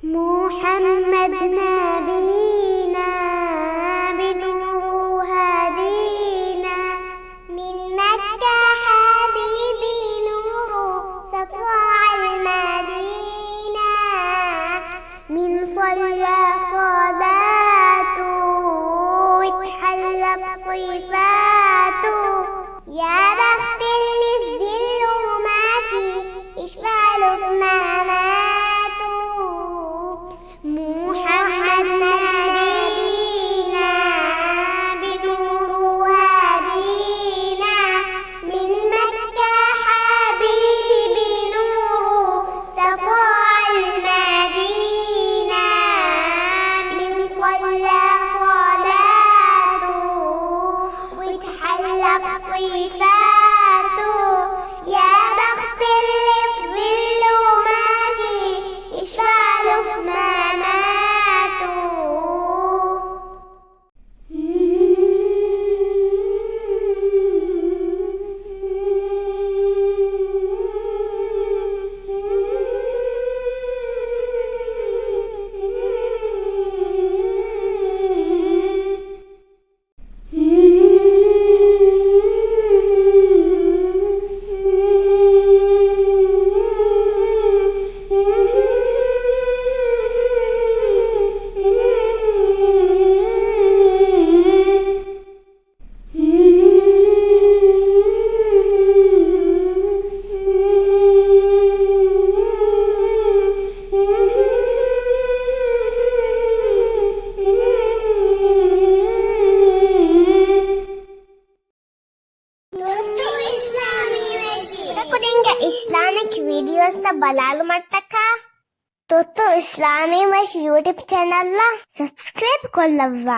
محمد نبينا بنور هدينا، من مكة حبيبي نور سطع المدينة، من صلى صلاته واتحلى بصفاته، يا بخت اللي في دله ماشي يشفع له في مماته. محمد نبينا بنور هدينا، من مكة حبيبي نور سطع المدينة، من صلى صلاته واتحلى بصفاته، يا بخت اللي في ظله ماشي يشفع له في مماته. Islamic videos తో బలాలు మట్టక తొత్తు ఇస్లామీ మషి యూట్యూబ్ ఛానల్ లా సబ్స్క్రైబ్ కొల్లవ్వ.